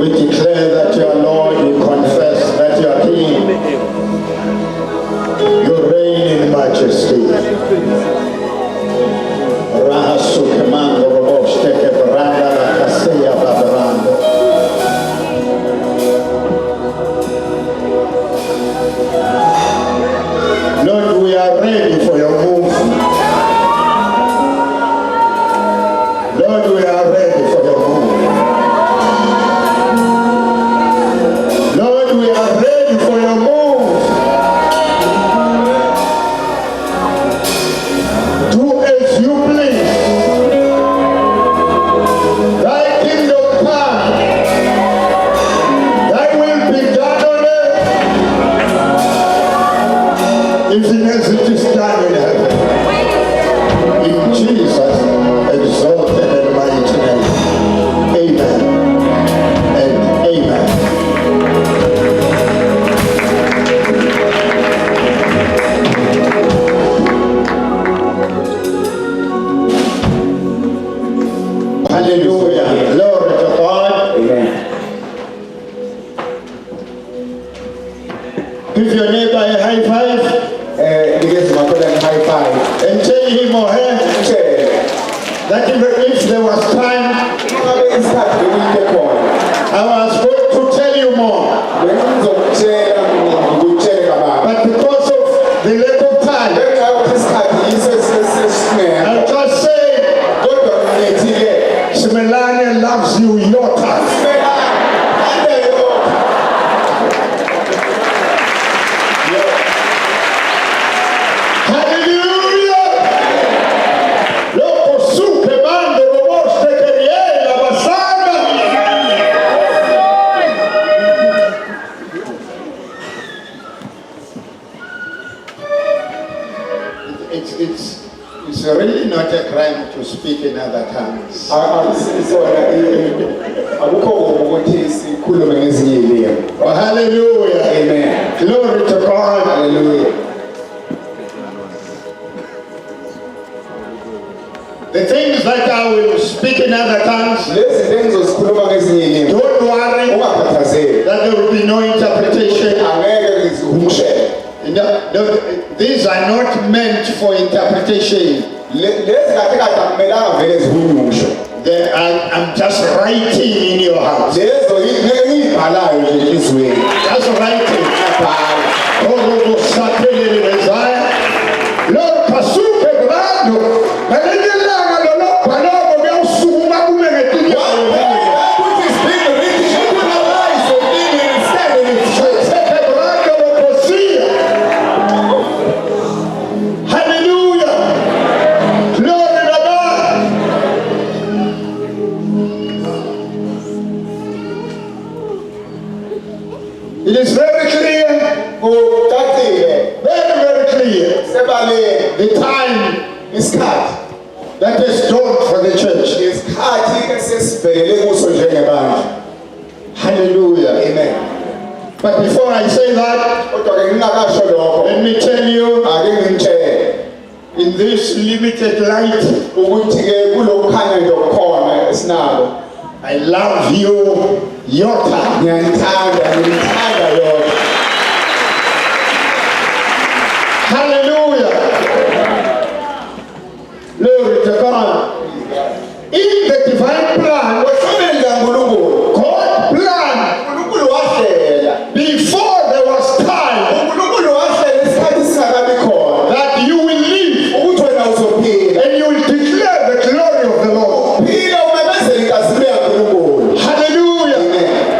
We declare that you are Lord, we confess that you are King. You reign in majesty. Rahasukemando robosteke branda la kaseya babranda. Lord, we are ready for your move. Lord, we are ready for your move. Lord, we are ready for your move. Do as you please. Thy kingdom come. Thy will be done on earth, even as it is done in heaven. In Jesus' exalted and mighty name. Amen and amen. Hallelujah. Glory to God. Amen. Give your neighbor a high five Because my brother high five. and tell him or her that if there was time, I was going to tell you more. But because of the lack of time, I'll just say, Melania loves you your time. Hallelujah! Loco suke mando roboste che riela basanga. It's really not a crime to speak in other tongues. Oh, hallelujah. Amen. Glory to God. Hallelujah. The things that I will speak in other tongues, don't worry that there will be no interpretation. No, these are not meant for interpretation. I'm just writing in your heart. Just writing. Lord, pasuke brando. It is very clear, very clear, the time is cut that is done for the church. Hallelujah. Amen. But before I say that, let me tell you, in this limited light, I love you, your time. Hallelujah. Glory to God. In the divine plan, God planned before there was time that you will live and you will declare the glory of the Lord. Hallelujah.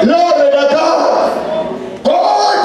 Glory to God. God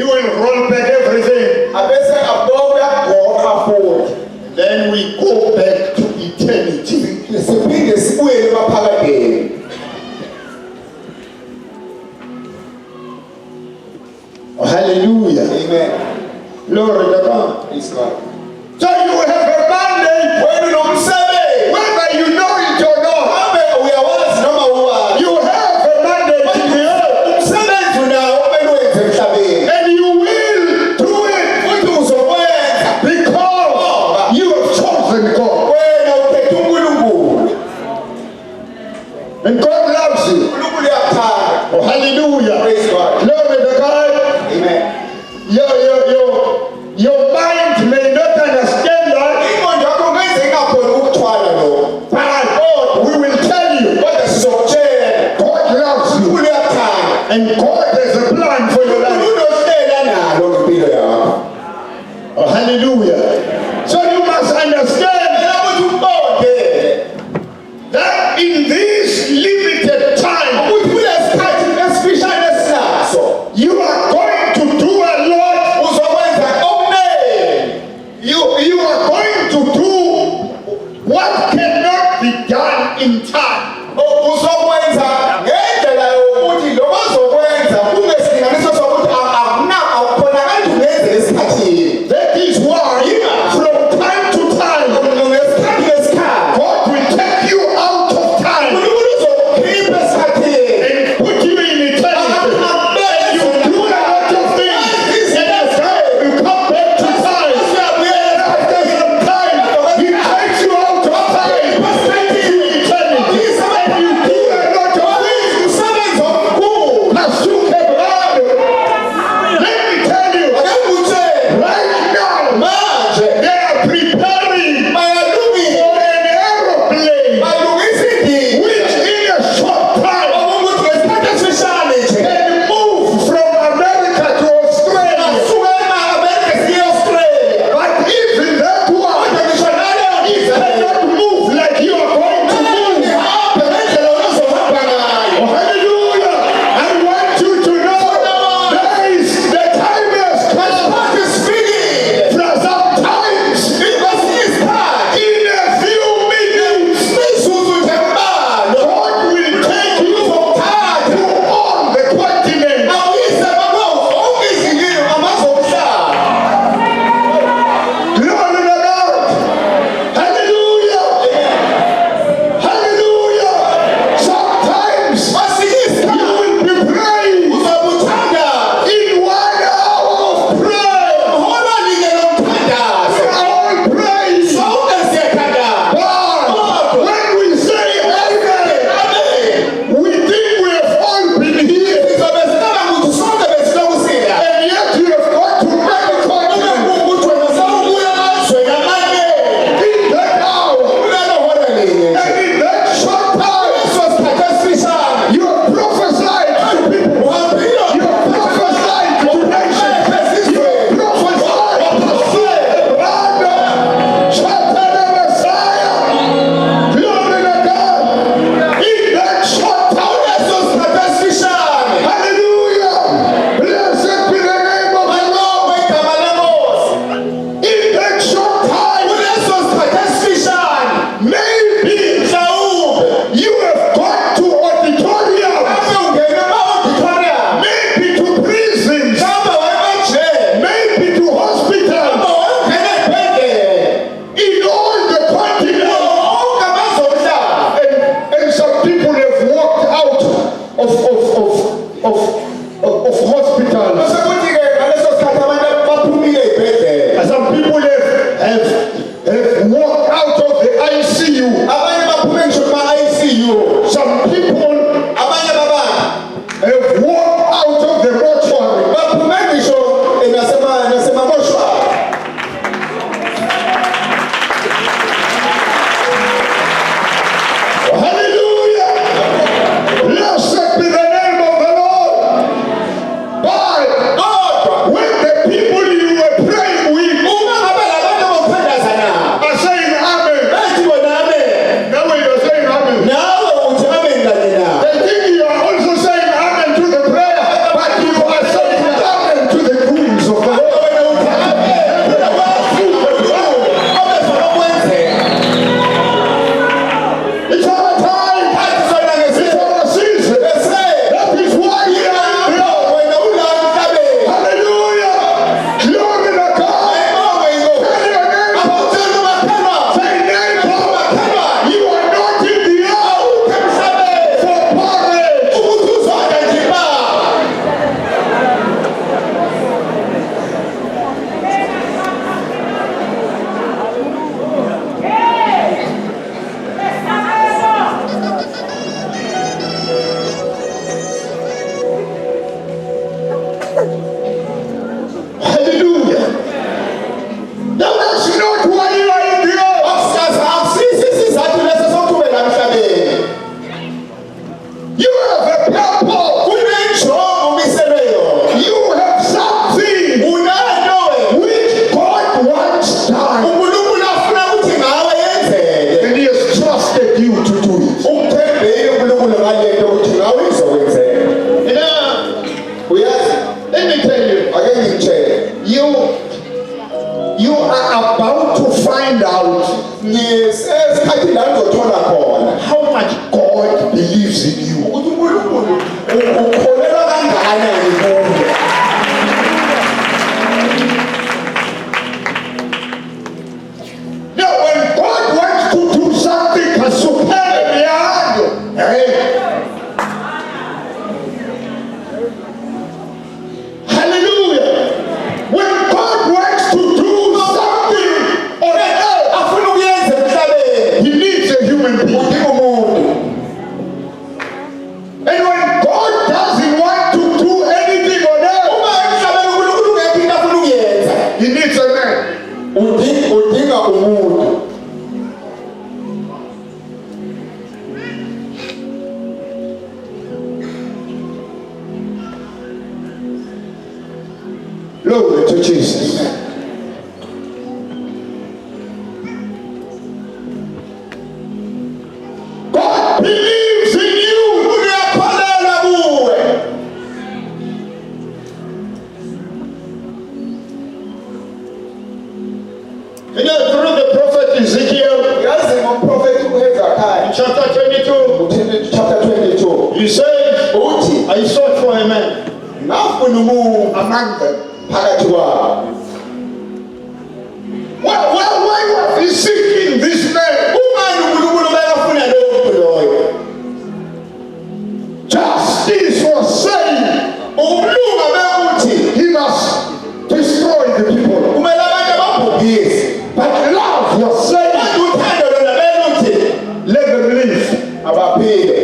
will roll back everything. abese abogoqa futhi. Then we go back to eternity. Siphinde sibuyele emaphakadeni. Oh, hallelujah. Amen. Glory to God. Praise God. So you have a mandate, Wena unomsebenzi. whether you know it or not. Kambe uyawazi noma uwazi. You have a mandate in the earth, Umsebenzi unawo okumele uwenze emhlabeni. and you will do it Futhi uzowenza because you have chosen God. wena ukhethe uNkulunkulu. And God loves you. uNkulunkulu uyakuthanda. Oh, hallelujah. Praise God. Glory to God. Amen. Your mind may not understand that, Ingqondo yakho ngeke ingakhona ukuthwala lokho. but we will tell you, Kodwa sizokutshela. God loves you, uNkulunkulu uyakuthanda. and God has a plan for your life. Unohlela nalo ngempilo yakho. Oh, hallelujah. So you must understand Phela ukuthi uqonde that in this limited time, ukuthi kulesikhathi esifishane esinaso you are going to do a lot. uzokwenza okuningi. You are going to do what cannot be done in time. Uzokwenza ngendlela yokuthi lo bazokwenza you are about to find out ngesikhathi la ngizothola khona how much God believes in you. ukuthi uNkulunkulu ukholelwa kangakanani kuwe. Now, when God wants to do something hallelujah. When God wants to do something on earth, afuna ukuyenza emhlabeni He needs a human being. udinga umuntu. And when God doesn't want to do anything on earth, Uma emhlabeni uNkulunkulu ungekho into afuna ukuyenza, He needs a man. udinga umuntu. Glory to Jesus. God believes in you. Uyakholelwa kuwe. You know, through the prophet Ezekiel, Yazi ngomprofethi uHezekiah chapter 22, chapter 22 he says, uthi I sought for a man ngafuna umuntu among them. phakathi kwabo. Why was he seeking this man? Ubani uNkulunkulu bekafuna lowo muntu loyo? Justice was saying Ukulunga bekuthi he must destroy the people. kumele abantu ababhubhise. But love was saying Kodwa uthando lona beluthi let them live. abaphile.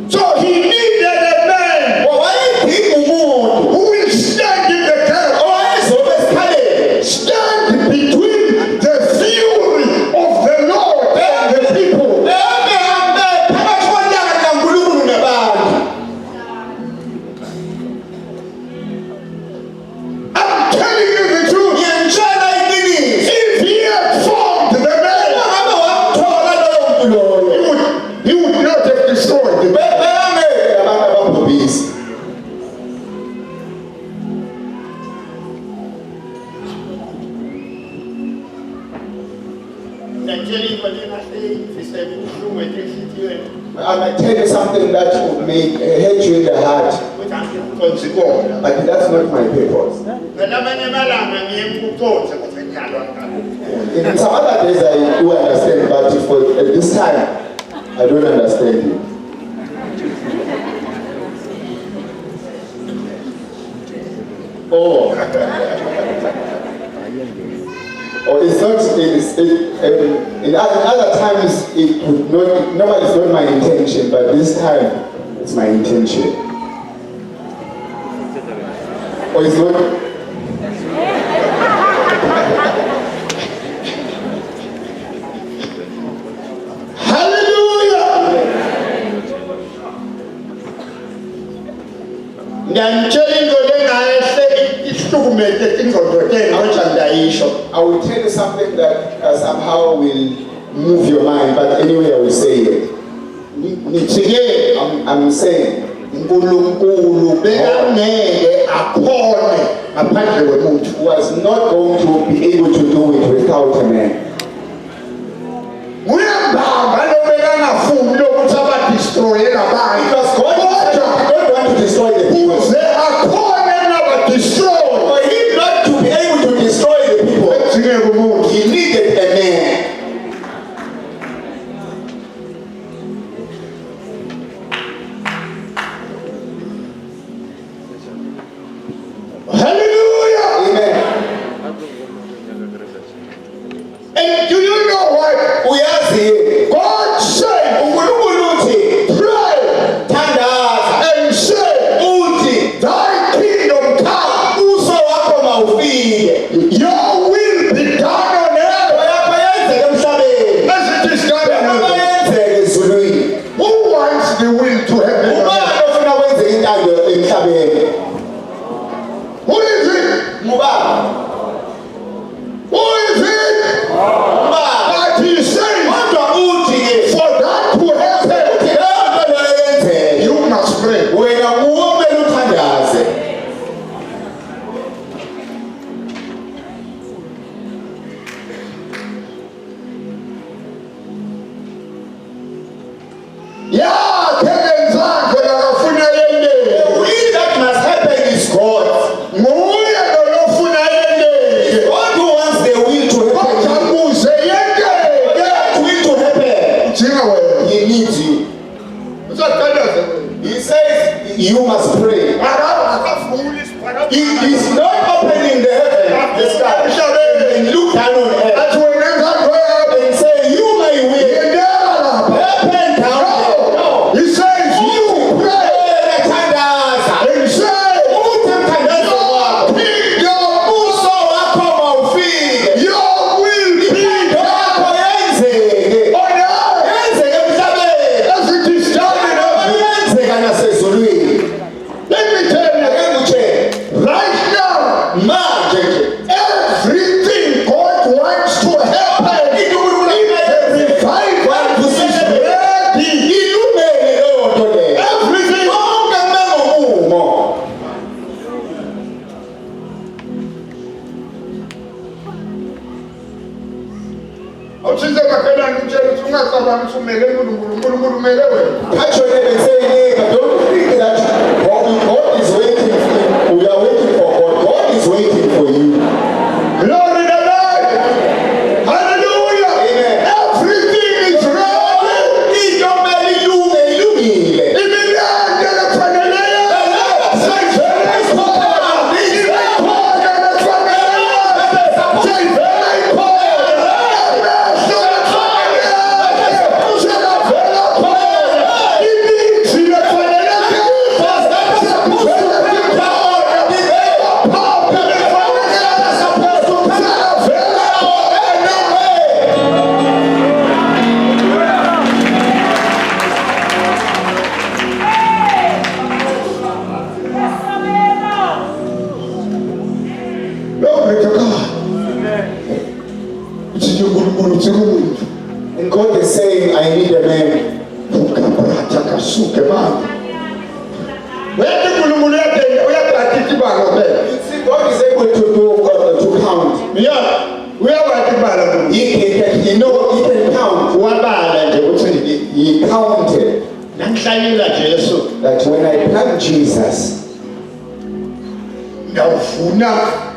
So he needed a man Wayedinga umuntu who will stand in the gap, owayezobe esikhaleni stand between the fury of the Lord and the people. ehambe phakathi kolaka likaNkulunkulu nabantu. I'm telling you the truth. Ngiyamtshela iqiniso. If he had formed the man, Ngabe wamthola loyo muntu loyo. he would not have destroyed the man. Bengeke abantu ababhubhise. I might tell you something that will make hurt you in the heart, but that's not my purpose. In some other days I do understand, but for at this time I don't understand you. Oh. Or it's not, in other times it would not, normally it's not my intention, but this time it's my intention. Or it's not. I will tell you something that somehow will move your mind, but anyway I will say it. I'm saying, uNkulunkulu bekangeke akhone ngaphandle komuntu. was not going to be able to do it without a man. Uyambamba lo bekangafuni lokuthi abadestroye labanye. Because God don't want to destroy the people. Ukuze akhone nabadestroy. For him not to be able to destroy the people, Edingeka umuntu. he needed a man. Hallelujah. Amen. And do you know what? Uyazi, God said, uNkulunkulu uthi, pray thandaza, and say, uthi, thy kingdom come. yakhe akafuna yendele. The will that must happen is God. Nguye lofuna yendele. God who wants the will to Kodwa happen. kuze yendele That will to happen. udinga wena. He needs you. Uzaqalaza wena. He says you must pray. Akavuli isiphaka. He is not opening the heaven, the sky, and look down on earth Athi wena ngakho yakho and say, you my will yendela lapha. happen down there. No. He says you pray Thandaza. and say Uthamthandazo wakho. Ubuso wakho mawufike. your will be Impilo yakho yenzeke. on earth Yenzeke emhlabeni. as it is done in heaven. Yenzeka nasezulwini. Let me tell you, Ake ngikutshele. right now, Manje nje. everything God wants to happen in the revival is ready. Ilungele leyo nto leyo. Everything. Konke kumengomumo. Awuthinte makhelwane utshela ukuthi ungacabangi ukuthi umele uNkulunkulu umele wena. Touch your neighbor and say, neighbor, don't think that God is waiting for you. We are waiting for God. God is waiting for you. Glory to God. Hallelujah. Amen. Everything is ready. Into kumele ilungile. Iminyaka efaneleyo. Sayivela ikhona. Ikhona efaneleyo. Sayivela ikhona. Amehlo efaneleyo. Sayavela khona. Imithi efaneleyo. Glory to God. Uthi uNkulunkulu uthi kumuntu And God is saying, I need a man. ukabratha kasuke baba. Wena uNkulunkulu uyabhatha ibanga phela. You see, God is able to count. Yeah. Uyabhatha ibanga kumuntu. He can count. Wabala nje uthi He counted nangihlanyela Jesu that when I plant Jesus, ngawufuna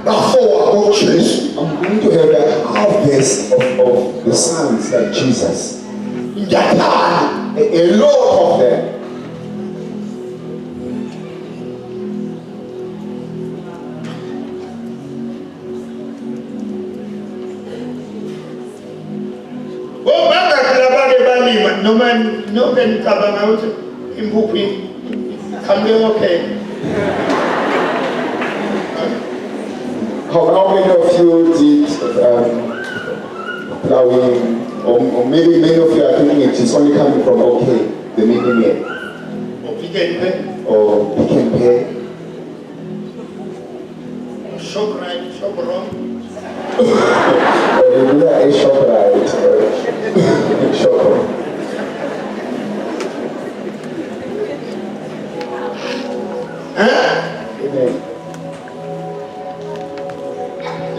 bafowabo Jesu. I'm going to have a harvest of the sons like Jesus. Ngiyathanda. A lot of them. Wobangakilabake balima noma nicabanga ukuthi impuphu ihambe okay. How many of you did plowing, or maybe many of you are thinking it is only coming from okay, the meaning Ubike or Pick and Pay, Shoprite, Shopron. or regular a ShopRite, Shopper. Amen.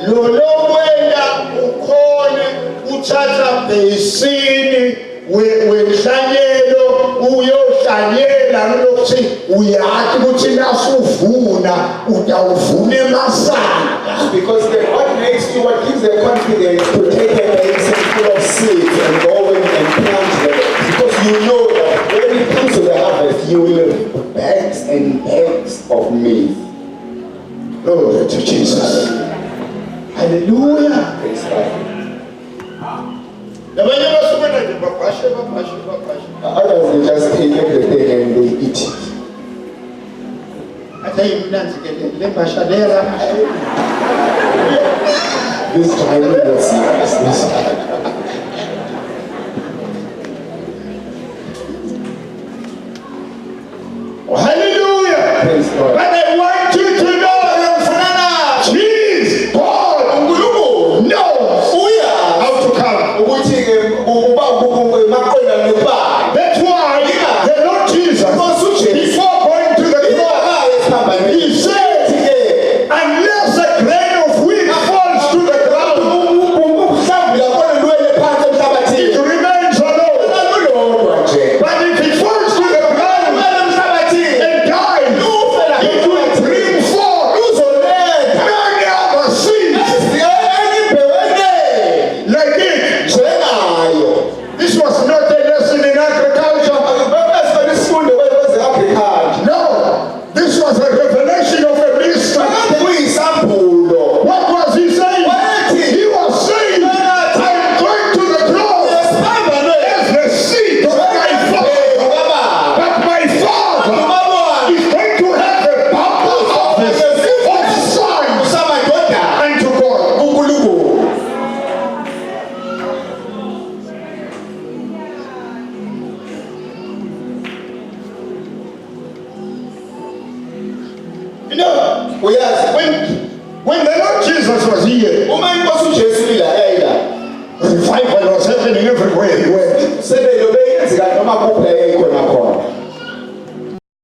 Lolobwela ukhone uthatha besini wenhlanyelo uyohlanyela lokuthi uyathi ukuthi nasuvuna utawuvuna emasaka. Because what makes you, what gives the confidence to take a basin full of seeds and go in and plant them. Because you know that when it comes to the harvest, you will have bags and bags of maize. Glory to Jesus. Hallelujah. Praise God. Nabanye basuka nje bapashe. Others, they just take everything and they eat it. Athe imnanzi ke le bashadera. This time, let's see this. Hallelujah. Praise God. But I want you to know Jesus, God, knows how to come. That's why the Lord Jesus, before going to the cross, he said, unless a grain of wheat falls to the ground, it remains alone. But if it falls When the Lord Jesus was here, uma inkosi uJesu yayila, revival was happening everywhere he went. sebelo beyenzeka noma kuphi la yayikhona khona.